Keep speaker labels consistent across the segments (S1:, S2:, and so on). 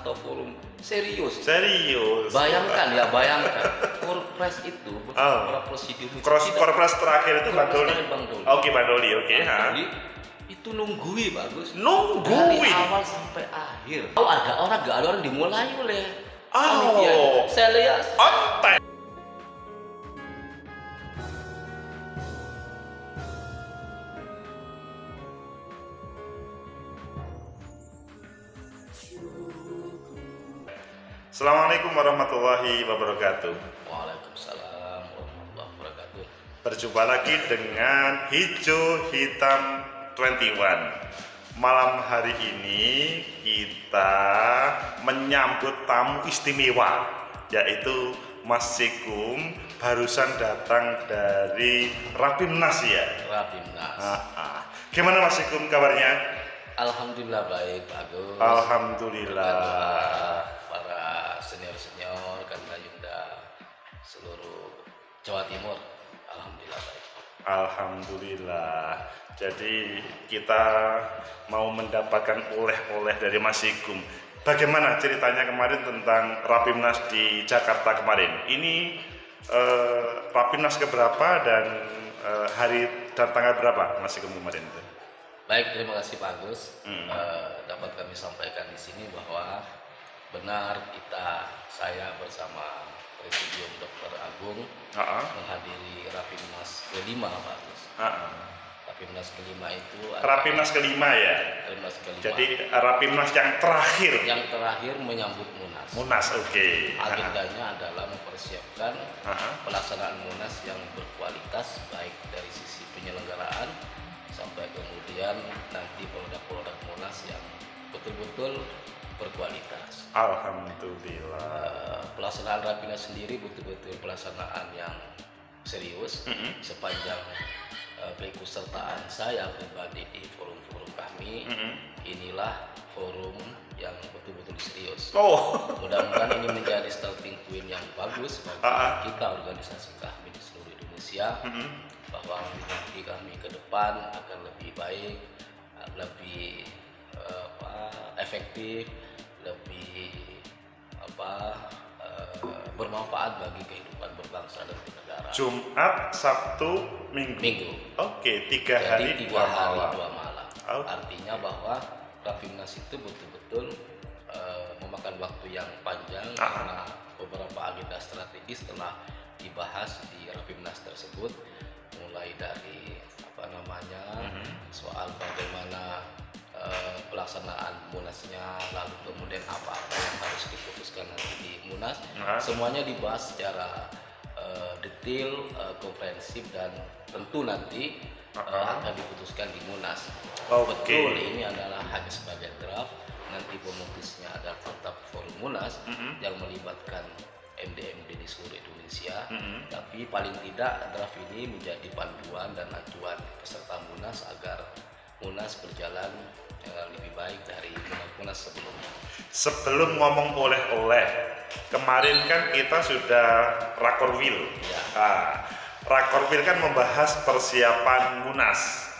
S1: atau forum serius.
S2: Serius.
S1: Bayangkan ya, bayangkan. Korpres itu beberapa prosedur
S2: Korpres terakhir itu Bang Doli. Oke, Bang Doli, oke.
S1: Itu nunggui bagus.
S2: Nunggui
S1: dari awal sampai akhir. Oh, ada orang dimulai oleh
S2: panitia.
S1: Saya lihat
S2: Ontek. Assalamualaikum warahmatullahi wabarakatuh.
S1: Waalaikumsalam warahmatullahi wabarakatuh.
S2: Berjumpa lagi dengan Hijau Hitam 21. Malam hari ini kita menyambut tamu istimewa, yaitu Mas Sikum, barusan datang dari Rapimnas ya.
S1: Rapimnas.
S2: Gimana Mas Sikum kabarnya?
S1: Alhamdulillah baik, bagus.
S2: Alhamdulillah.
S1: Para senior-senior kan Yunda seluruh Jawa Timur, alhamdulillah baik.
S2: Alhamdulillah. Jadi kita mau mendapatkan oleh-oleh dari Mas Sikum. Bagaimana ceritanya kemarin tentang Rapimnas di Jakarta kemarin? Ini Rapimnas keberapa dan hari dan tanggal berapa Mas Sikum kemarin itu?
S1: Baik, terima kasih Pak Agus. Dapat kami sampaikan di sini bahwa benar saya bersama Presidium Dr. Agung menghadiri Rapimnas kelima Pak Agus. Rapimnas kelima itu
S2: Rapimnas kelima ya.
S1: Rapimnas kelima.
S2: Jadi Rapimnas yang terakhir.
S1: Yang terakhir menyambut Munas.
S2: Munas, oke.
S1: Agendanya adalah mempersiapkan pelaksanaan Munas yang berkualitas baik dari sisi penyelenggaraan sampai kemudian nanti produk-produk Munas yang betul-betul berkualitas.
S2: Alhamdulillah.
S1: Pelaksanaan Rapimnas sendiri betul-betul pelaksanaan yang serius sepanjang keikutsertaan saya pribadi di forum-forum kami. Inilah forum yang betul-betul serius. Mudah-mudahan ini menjadi starting point yang bagus bagi kita organisasi kami di seluruh Indonesia, bahwa nanti kami ke depan akan lebih baik, lebih efektif, lebih bermanfaat bagi kehidupan berbangsa dan bernegara.
S2: Jumat, Sabtu, Minggu. Oke, 3 hari 2 malam.
S1: Artinya bahwa Rapimnas itu betul-betul memakan waktu yang panjang karena beberapa agenda strategis telah dibahas di Rapimnas tersebut, mulai dari soal bagaimana pelaksanaan Munasnya, lalu kemudian apa-apa yang harus diputuskan nanti di Munas, semuanya dibahas secara detail, komprehensif, dan tentu nanti akan diputuskan di Munas. Betul, ini adalah hanya sebagai draft, nanti pemutusnya adalah tetap forum Munas yang melibatkan MD-MD di seluruh Indonesia, tapi paling tidak draft ini menjadi panduan dan acuan peserta Munas agar Munas berjalan lebih baik dari Munas sebelumnya.
S2: Sebelum ngomong oleh-oleh, kemarin kan kita sudah Rakorwil. Rakorwil kan membahas persiapan Munas.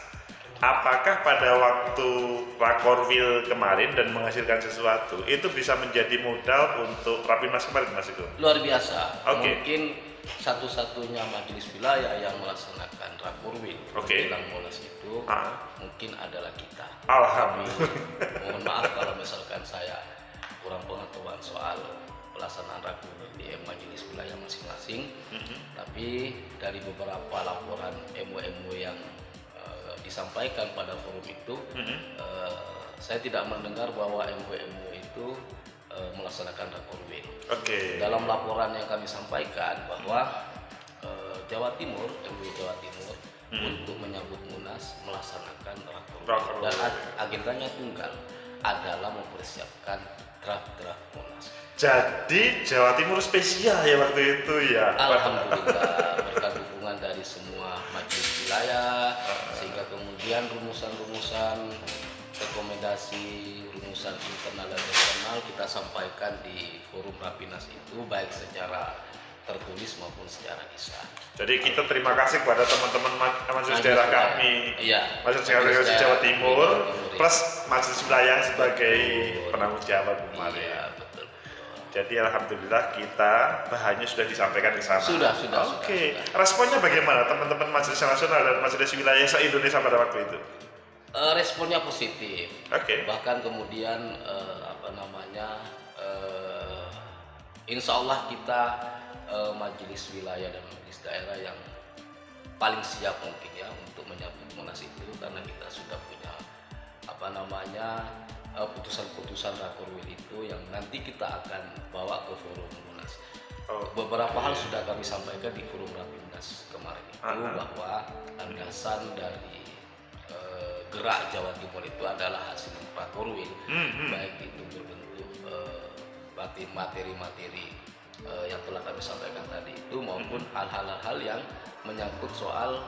S2: Apakah pada waktu Rakorwil kemarin dan menghasilkan sesuatu itu bisa menjadi modal untuk Rapimnas kemarin, Mas Iko?
S1: Luar biasa. Mungkin satu-satunya majelis wilayah yang melaksanakan Rakorwil menjelang Munas itu mungkin adalah kita.
S2: Alhamdulillah.
S1: Mohon maaf kalau misalkan saya kurang pengetahuan soal pelaksanaan Rakorwil di majelis wilayah masing-masing. Tapi dari beberapa laporan MO yang disampaikan pada forum itu, saya tidak mendengar bahwa MO itu melaksanakan Rakorwil. Dalam laporan yang kami sampaikan bahwa Jawa Timur, MUI Jawa Timur untuk menyambut Munas melaksanakan Rakorwil, dan agendanya tunggal adalah mempersiapkan draft Munas.
S2: Jadi Jawa Timur spesial ya waktu itu ya.
S1: Alhamdulillah, berkat dukungan dari semua majelis wilayah, sehingga kemudian rumusan-rumusan rekomendasi, rumusan internal dan eksternal kita sampaikan di forum Rapimnas itu, baik secara tertulis maupun secara lisan.
S2: Jadi kita terima kasih kepada teman-teman majelis daerah kami,
S1: iya,
S2: majelis daerah Jawa Timur, plus majelis wilayah sebagai penanggung jawab kemarin.
S1: Iya, betul.
S2: Jadi alhamdulillah kita bahannya sudah disampaikan di sana.
S1: Sudah.
S2: Oke. Responnya bagaimana teman-teman majelis nasional dan majelis wilayah se-Indonesia pada waktu itu?
S1: Responnya positif.
S2: Oke.
S1: Bahkan kemudian insya Allah kita majelis wilayah dan majelis daerah yang paling siap mungkin ya untuk menyambut Munas itu, karena kita sudah punya putusan-putusan Rakorwil itu yang nanti kita akan bawa ke forum Munas. Beberapa hal sudah kami sampaikan di forum Rapimnas kemarin itu, bahwa landasan dari gerak Jawa Timur itu adalah hasil Rakorwil, baik itu berbentuk materi-materi yang telah kami sampaikan tadi itu, maupun hal-hal yang menyangkut soal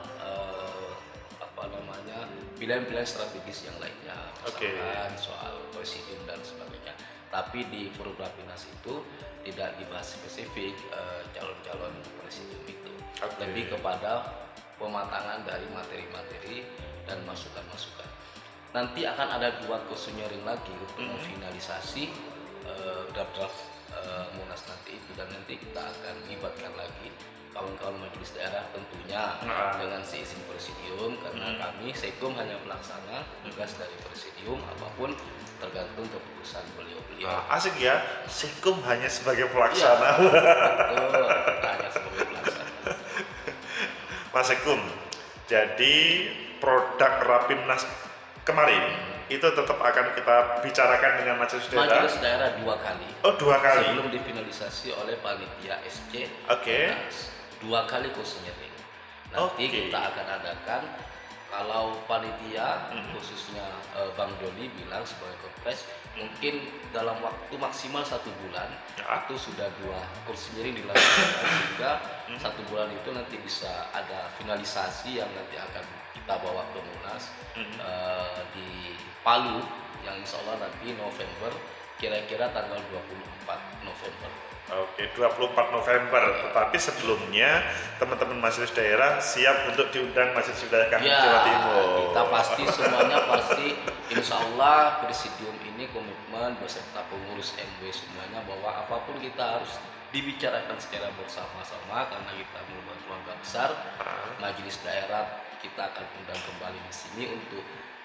S1: pilihan-pilihan strategis yang lainnya, misalkan soal presidium dan sebagainya. Tapi di forum Rapimnas itu tidak dibahas spesifik calon-calon presidium itu, lebih kepada pematangan dari materi-materi dan masukan-masukan. Nanti akan ada 2 questionnaire lagi untuk memfinalisasi draft Munas nanti itu, dan nanti kita akan libatkan lagi kawan-kawan majelis daerah tentunya dengan seizin presidium, karena kami Sekum hanya pelaksana tugas dari presidium, apapun tergantung keputusan beliau-beliau.
S2: Asik ya, Sekum hanya sebagai pelaksana.
S1: Betul, hanya sebagai pelaksana.
S2: Mas Sekum, jadi produk Rapimnas kemarin itu tetap akan kita bicarakan dengan majelis daerah.
S1: Majelis daerah 2 kali.
S2: Oh, 2 kali.
S1: Sebelum difinalisasi oleh panitia SC. 2 kali questionnaire. Nanti kita akan adakan, kalau panitia khususnya Bang Doli bilang sebagai kepres, mungkin dalam waktu maksimal 1 bulan itu sudah 2 questionnaire dilakukan, sehingga 1 bulan itu nanti bisa ada finalisasi yang nanti akan kita bawa ke Munas di Palu, yang insya Allah nanti November, kira-kira tanggal 24 November.
S2: Oke, 24 November. Tetapi sebelumnya teman-teman majelis daerah siap untuk diundang majelis wilayah kami Jawa Timur.
S1: Kita pasti semuanya pasti, insya Allah presidium ini komitmen beserta pengurus MW semuanya bahwa apapun kita harus dibicarakan secara bersama-sama, karena kita merupakan keluarga besar. Majelis daerah kita akan undang kembali di sini untuk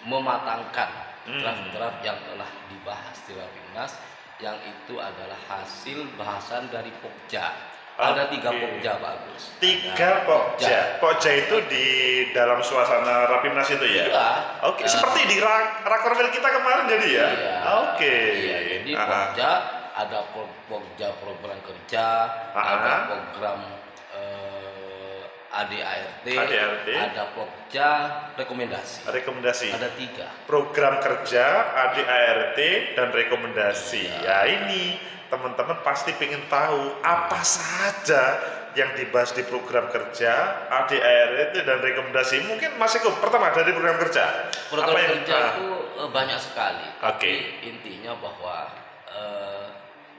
S1: mematangkan draft-draft yang telah dibahas di Rapimnas, yang itu adalah hasil bahasan dari Pokja. Ada 3 Pokja, Pak Agus.
S2: 3 Pokja. Pokja itu di dalam suasana Rapimnas itu ya?
S1: Iya.
S2: Oke, seperti di Rakorwil kita kemarin jadi ya?
S1: Iya.
S2: Oke.
S1: Iya, jadi Pokja ada Pokja program kerja, ada program ADART, ada Pokja rekomendasi. Ada 3.
S2: Program kerja, ADART, dan rekomendasi. Ya ini teman-teman pasti ingin tahu apa saja yang dibahas di program kerja, ADART, dan rekomendasi. Mungkin Mas Eko pertama dari program kerja.
S1: Program kerja itu banyak sekali.
S2: Oke.
S1: Intinya bahwa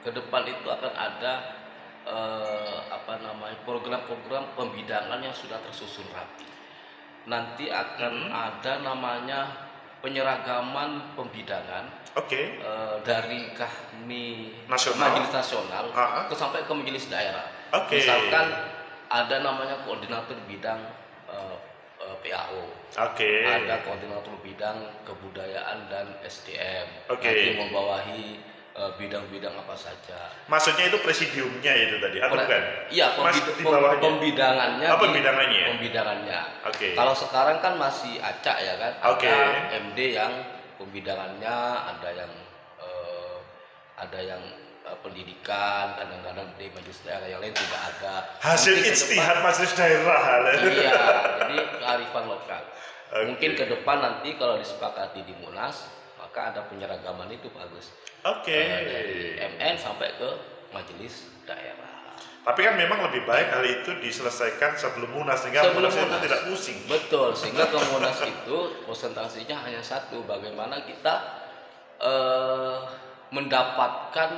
S1: ke depan itu akan ada program-program pembidangan yang sudah tersusun rapi. Nanti akan ada namanya penyeragaman pembidangan. Dari kami majelis nasional sampai ke majelis daerah. Misalkan ada namanya koordinator bidang PAO, ada koordinator bidang kebudayaan dan SDM, nanti membawahi bidang-bidang apa saja.
S2: Maksudnya itu presidiumnya itu tadi, atau bukan?
S1: Iya, pembidangannya. Pembidangannya. Kalau sekarang kan masih acak ya kan, ada MD yang pembidangannya, ada yang pendidikan, kadang-kadang di majelis daerah yang lain tidak ada.
S2: Hasil ijtihad majelis daerah.
S1: Iya, jadi kearifan lokal. Mungkin ke depan nanti kalau disepakati di Munas, maka ada penyeragaman itu, Pak Agus. Dari MN sampai ke majelis daerah.
S2: Tapi kan memang lebih baik hal itu diselesaikan sebelum Munas, sehingga Munas itu tidak pusing.
S1: Betul, sehingga ke Munas itu konsentrasinya hanya satu, bagaimana kita mendapatkan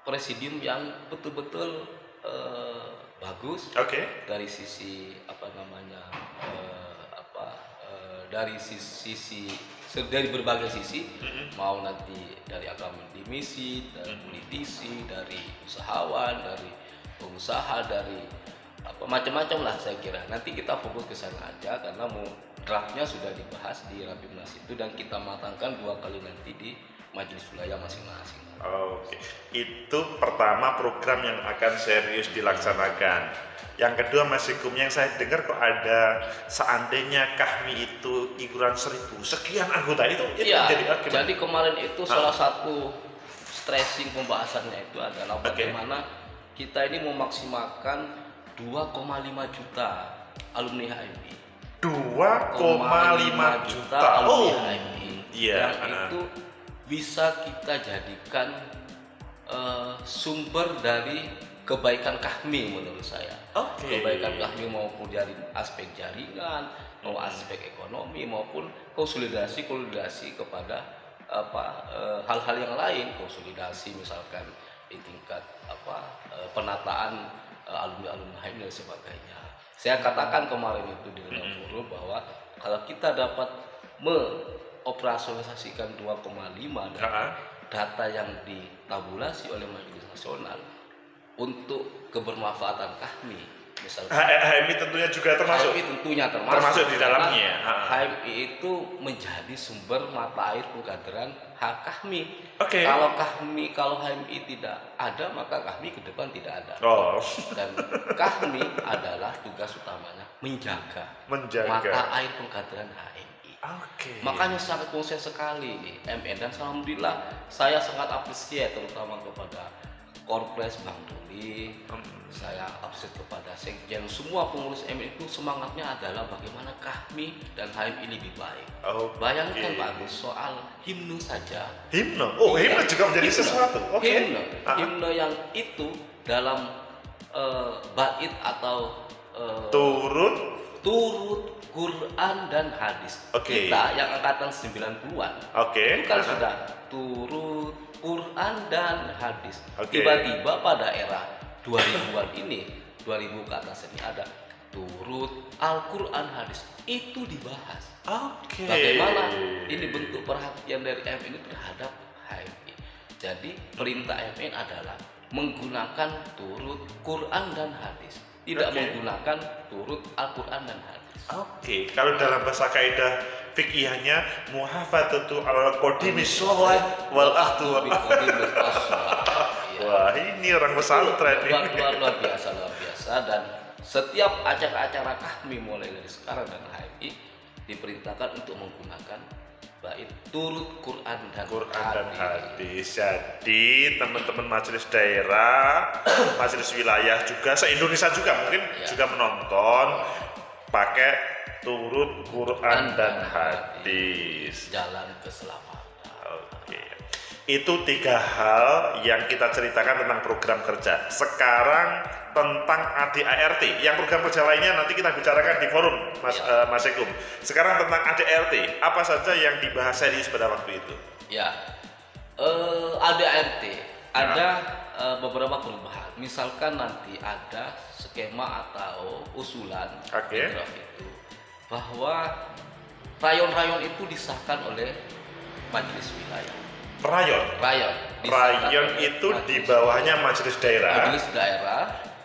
S1: presidium yang betul-betul bagus. Dari sisi dari berbagai sisi, mau nanti dari akademisi, dari politisi, dari usahawan, dari pengusaha, dari macam-macam lah saya kira. Nanti kita fokus ke sana aja karena draftnya sudah dibahas di Rapimnas itu dan kita matangkan 2 kali nanti di majelis wilayah masing-masing.
S2: Itu pertama program yang akan serius dilaksanakan. Yang kedua Mas Sigum, yang saya dengar kok ada seandainya KAHMI itu iuran 1.000 sekian anggota itu
S1: ya, jadi kemarin itu salah satu stressing pembahasannya itu adalah bagaimana kita ini memaksimalkan 2,5 juta alumni HMI.
S2: 2,5 juta
S1: alumni HMI. Yang itu bisa kita jadikan sumber dari kebaikan KAHMI menurut saya. Kebaikan KAHMI maupun dari aspek jaringan, mau aspek ekonomi maupun konsolidasi kepada hal-hal yang lain, konsolidasi misalkan di tingkat penataan alumni HMI dan sebagainya. Saya katakan kemarin itu di dalam forum bahwa kalau kita dapat mengoperasionalisasikan 2,5 dari data yang ditabulasi oleh Majelis Nasional untuk kebermanfaatan KAHMI, misalkan
S2: HMI tentunya juga termasuk.
S1: HMI tentunya termasuk
S2: di dalamnya.
S1: HMI itu menjadi sumber mata air pengkaderan KAHMI. Kalau HMI tidak ada, maka KAHMI ke depan tidak ada. Dan KAHMI adalah tugas utamanya menjaga mata air pengkaderan HMI. Makanya sangat konsen sekali di MN dan alhamdulillah saya sangat apresiasi terutama kepada Korpres Bang Doli, saya absen kepada Sekjen, semua pengurus MN itu semangatnya adalah bagaimana KAHMI dan HMI lebih baik. Bayangkan Pak Agus, soal himne saja.
S2: Himne juga menjadi sesuatu.
S1: Himne yang itu dalam bait atau turut Quran dan hadis. Kita yang angkatan 90-an itu kan sudah turut Quran dan hadis. Tiba-tiba pada era 2000-an ini, 2000 ke atas ini ada turut Al-Quran hadis. Itu dibahas. Bagaimana ini bentuk perhatian dari MN terhadap HMI. Jadi perintah MN adalah menggunakan turut Quran dan hadis, tidak menggunakan turut Al-Quran dan hadis.
S2: Kalau dalam bahasa kaidah fikihnya muhafadzatu al-qadimis shalah wal ahdu. Wah, ini orang pesantren
S1: luar biasa dan setiap acara-acara KAHMI mulai dari sekarang dan HMI diperintahkan untuk menggunakan bait turut Quran dan
S2: hadis. Jadi teman-teman majelis daerah, majelis wilayah juga se-Indonesia juga mungkin juga menonton pakai turut Quran dan hadis.
S1: Jalan keselamatan.
S2: Itu 3 hal yang kita ceritakan tentang program kerja. Sekarang tentang ADART. Yang program kerja lainnya nanti kita bicarakan di forum, Mas Sigum. Sekarang tentang ADART, apa saja yang dibahas serius pada waktu itu?
S1: ADART ada beberapa perubahan. Misalkan nanti ada skema atau usulan draft itu bahwa rayon-rayon itu disahkan oleh majelis wilayah.
S2: Rayon itu di bawahnya majelis daerah.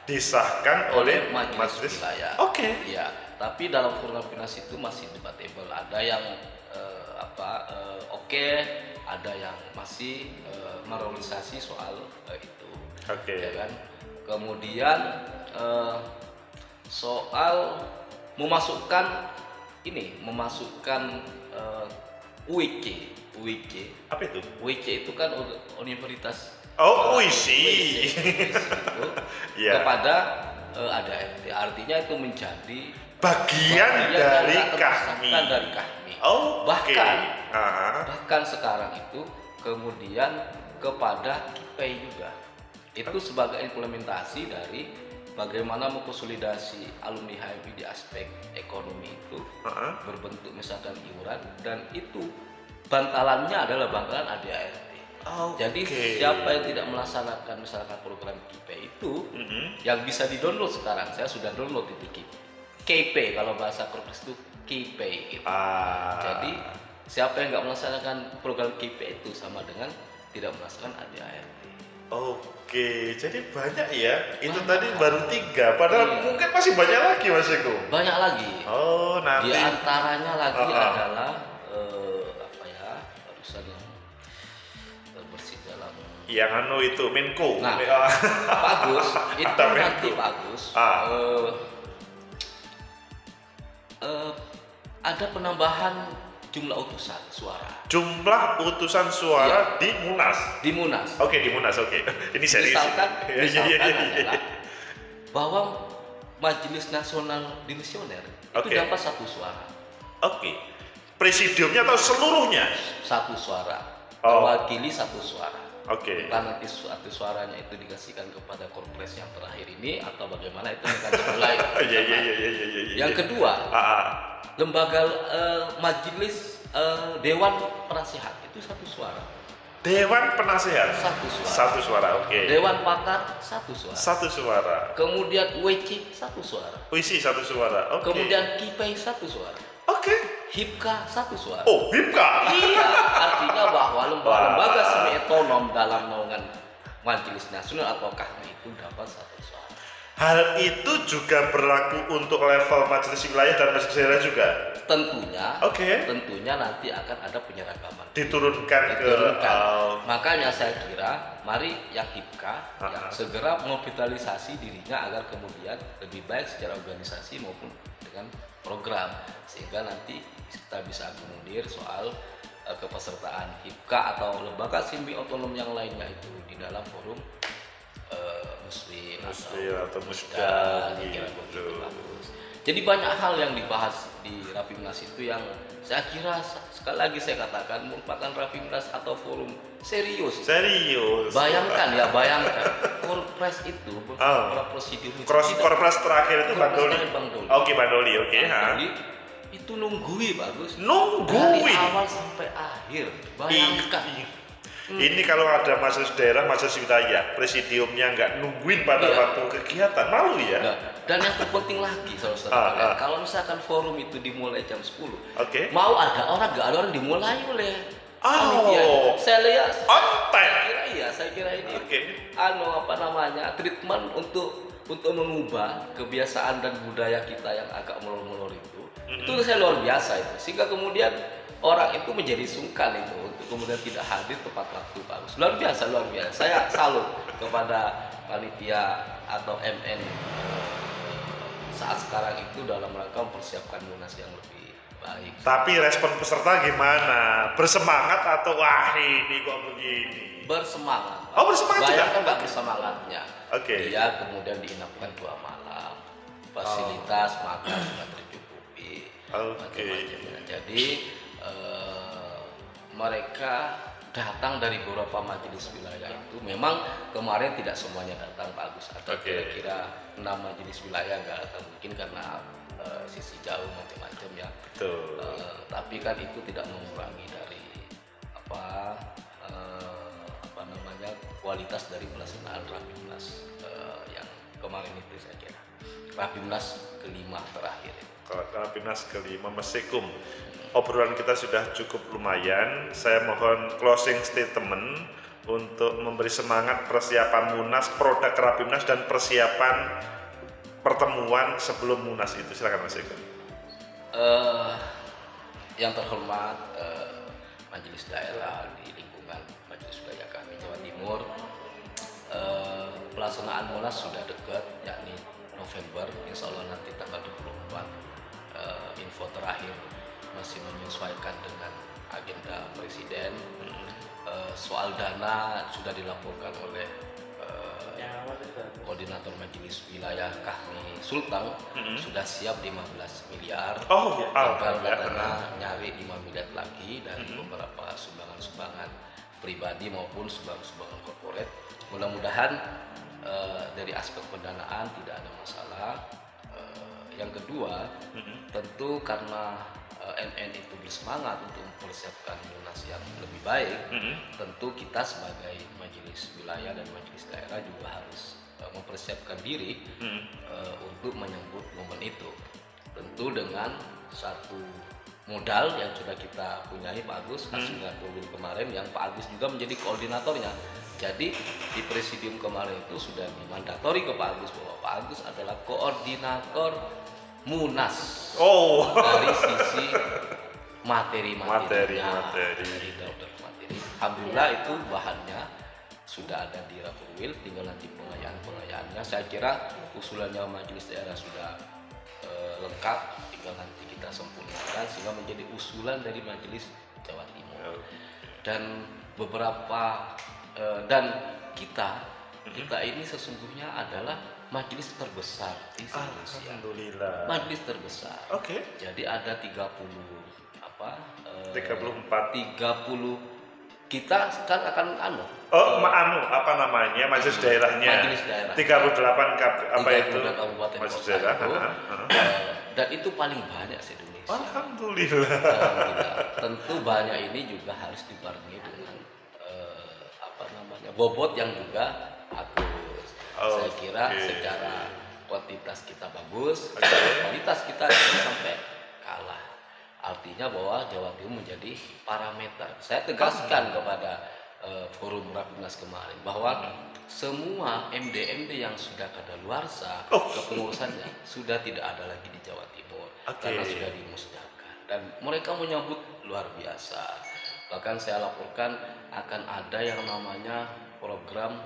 S2: Disahkan oleh majelis
S1: wilayah. Ya, tapi dalam Rapimnas itu masih debatable. Ada yang ada yang masih merealisasi soal itu. Ya kan? Kemudian soal memasukkan UIK.
S2: Apa itu?
S1: UIK itu kan universitas.
S2: UIC
S1: kepada ADART. Artinya itu menjadi
S2: bagian dari KAHMI.
S1: Bahkan sekarang itu kemudian kepada KIPEI juga. Itu sebagai implementasi dari bagaimana mengkonsolidasi alumni HMI di aspek ekonomi itu berbentuk misalkan iuran, dan itu bantalannya adalah bantalan ADART. Jadi siapa yang tidak melaksanakan misalkan program KIP itu yang bisa di-download sekarang, saya sudah download itu KIP, kalau bahasa Korpres itu KIP gitu. Jadi siapa yang nggak melaksanakan program KIP itu sama dengan tidak melaksanakan ADART.
S2: Oke, jadi banyak ya. Itu tadi baru 3, padahal mungkin masih banyak lagi Mas Eko.
S1: Banyak lagi.
S2: Nanti.
S1: Di antaranya lagi adalah urusan yang bersih dalam.
S2: Yang itu Menko.
S1: Nah, Pak Agus, itu nanti Pak Agus. Ada penambahan jumlah utusan suara.
S2: Jumlah utusan suara di Munas.
S1: Di Munas.
S2: Oke, di Munas. Oke. Ini serius.
S1: Misalkan adalah bahwa Majelis Nasional Dimisioner itu dapat 1 suara.
S2: Oke. Presidiumnya atau seluruhnya?
S1: 1 suara. Mewakili 1 suara.
S2: Oke.
S1: Entah nanti 1 suaranya itu dikasihkan kepada Korpres yang terakhir ini atau bagaimana, itu mekanisme lain. Yang kedua, lembaga majelis Dewan Penasehat itu 1 suara.
S2: Dewan Penasehat
S1: 1 suara.
S2: 1 suara, oke.
S1: Dewan Pakar 1 suara.
S2: 1 suara.
S1: Kemudian WC 1 suara.
S2: WC 1 suara, oke.
S1: Kemudian KIPEI 1 suara.
S2: Oke.
S1: HIPKA 1 suara.
S2: Oh, HIPKA.
S1: Iya, artinya bahwa lembaga semi otonom dalam naungan Majelis Nasional atau KAHMI itu dapat 1 suara.
S2: Hal itu juga berlaku untuk level majelis wilayah dan majelis daerah juga?
S1: Tentunya. Tentunya nanti akan ada penyeragaman.
S2: Diturunkan.
S1: Makanya saya kira mari yang HIPKA yang segera memvitalisasi dirinya agar kemudian lebih baik secara organisasi maupun dengan program, sehingga nanti kita bisa akomodir soal kepesertaan HIPKA atau lembaga semi otonom yang lainnya itu di dalam forum muslim atau musda gitu. Jadi banyak hal yang dibahas di Rapimnas itu yang saya kira, sekali lagi saya katakan, merupakan Rapimnas atau forum serius. Bayangkan Korpres itu beberapa prosedur.
S2: Korpres terakhir itu Bang Doli. Oke, Bang Doli.
S1: Itu nunggui bagus.
S2: Nunggui
S1: dari awal sampai akhir. Bayangkan.
S2: Ini kalau ada majelis daerah, majelis wilayah, presidiumnya nggak nungguin pada waktu kegiatan, malu ya.
S1: Dan yang terpenting lagi, saudara, kalau misalkan forum itu dimulai jam 10, mau ada orang nggak ada orang dimulai oleh panitia. Saya lihat, saya kira ini treatment untuk mengubah kebiasaan dan budaya kita yang agak molor-molor itu saya luar biasa itu, sehingga kemudian orang itu menjadi sungkan itu untuk kemudian tidak hadir tepat waktu. Bagus, luar biasa. Saya salut kepada panitia atau MN saat sekarang itu dalam rangka mempersiapkan Munas yang lebih baik.
S2: Tapi respon peserta gimana? Bersemangat atau wah ini kok begini?
S1: Bersemangat.
S2: Bersemangat.
S1: Bayangkan nggak bersemangatnya. Dia kemudian diinapkan 2 malam, fasilitas makan sudah tercukupi, macam-macamnya. Jadi mereka datang dari beberapa majelis wilayah itu. Memang kemarin tidak semuanya datang, Pak Agus. Atau kira-kira 6 majelis wilayah nggak datang, mungkin karena sisi jauh macam-macam ya. Tapi kan itu tidak mengurangi dari kualitas dari pelaksanaan Rapimnas yang kemarin itu, saya kira Rapimnas ke-5 terakhir.
S2: Rapimnas ke-5, Mas Sekum. Obrolan kita sudah cukup lumayan. Saya mohon closing statement untuk memberi semangat persiapan Munas, produk Rapimnas, dan persiapan pertemuan sebelum Munas itu. Silakan Mas Eko.
S1: Yang terhormat Majelis Daerah di lingkungan Majelis Wilayah kami Jawa Timur, pelaksanaan Munas sudah dekat, yakni November, insya Allah nanti tanggal 24. Info terakhir masih menyesuaikan dengan agenda Presiden. Soal dana sudah dilaporkan oleh Koordinator Majelis Wilayah KAHMI Sulteng, sudah siap 15 miliar. Katanya nyari 5 miliar lagi dari beberapa sumbangan-sumbangan pribadi maupun sumbangan korporat. Mudah-mudahan dari aspek pendanaan tidak ada masalah. Yang kedua, tentu karena MN itu bersemangat untuk mempersiapkan Munas yang lebih baik, tentu kita sebagai majelis wilayah dan majelis daerah juga harus mempersiapkan diri untuk menyambut momen itu. Tentu dengan satu modal yang sudah kita punyai Pak Agus, hasil Nahdlatul kemarin yang Pak Agus juga menjadi koordinatornya. Jadi di presidium kemarin itu sudah dimandatori ke Pak Agus bahwa Pak Agus adalah koordinator Munas dari sisi materi. Alhamdulillah itu bahannya sudah ada di Rapurwil, tinggal nanti pengayaannya. Saya kira usulannya majelis daerah sudah lengkap, tinggal nanti kita sempurnakan sehingga menjadi usulan dari majelis Jawa Timur. Dan beberapa dan kita ini sesungguhnya adalah majelis terbesar di Indonesia.
S2: Alhamdulillah.
S1: Majelis terbesar.
S2: Oke.
S1: Jadi ada 34 kita kan akan
S2: apa namanya majelis daerahnya?
S1: Majelis daerah.
S2: 38 apa itu?
S1: Kabupaten
S2: majelis
S1: kota
S2: daerah.
S1: Itu, dan itu paling banyak se Indonesia.
S2: Alhamdulillah.
S1: Tentu banyak ini juga harus dibarengi dengan bobot yang juga bagus. Saya kira secara kuantitas kita bagus, kualitas kita jangan sampai kalah. Artinya bahwa Jawa Timur menjadi parameter. Saya tegaskan kepada forum Rapimnas kemarin bahwa semua MD-MD yang sudah kadaluarsa kepengurusannya sudah tidak ada lagi di Jawa Timur karena sudah dimusnahkan, dan mereka menyambut luar biasa. Bahkan saya laporkan akan ada yang namanya program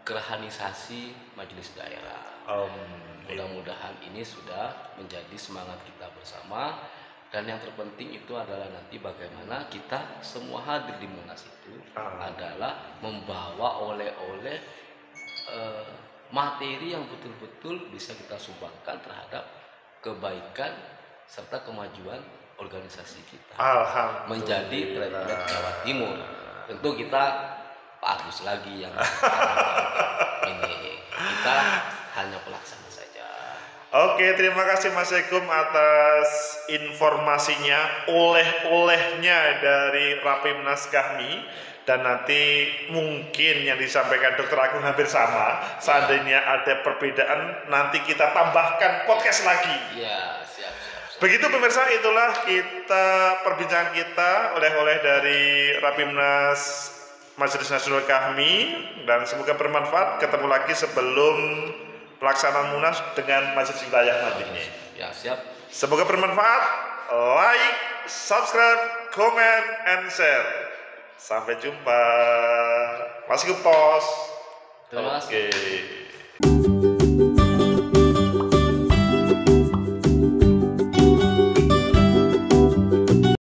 S1: gerahanisasi majelis daerah. Mudah-mudahan ini sudah menjadi semangat kita bersama, dan yang terpenting itu adalah nanti bagaimana kita semua hadir di Munas itu adalah membawa oleh-oleh materi yang betul-betul bisa kita sumbangkan terhadap kebaikan serta kemajuan organisasi kita menjadi trade Jawa Timur. Tentu kita Pak Agus lagi yang ini, kita hanya pelaksana saja.
S2: Oke, terima kasih Mas Egum atas informasinya, oleh-olehnya dari Rapimnas kami. Dan nanti mungkin yang disampaikan Dr. Agung hampir sama. Seandainya ada perbedaan, nanti kita tambahkan podcast lagi.
S1: Ya, siap.
S2: Begitu pemirsa, itulah perbincangan kita oleh-oleh dari Rapimnas Majelis Nasional kami, dan semoga bermanfaat. Ketemu lagi sebelum pelaksanaan Munas dengan majelis wilayah nantinya.
S1: Ya, siap.
S2: Semoga bermanfaat. Like, subscribe, comment, and share. Sampai jumpa. Mas Gupos.
S1: Terima kasih.
S2: Oke.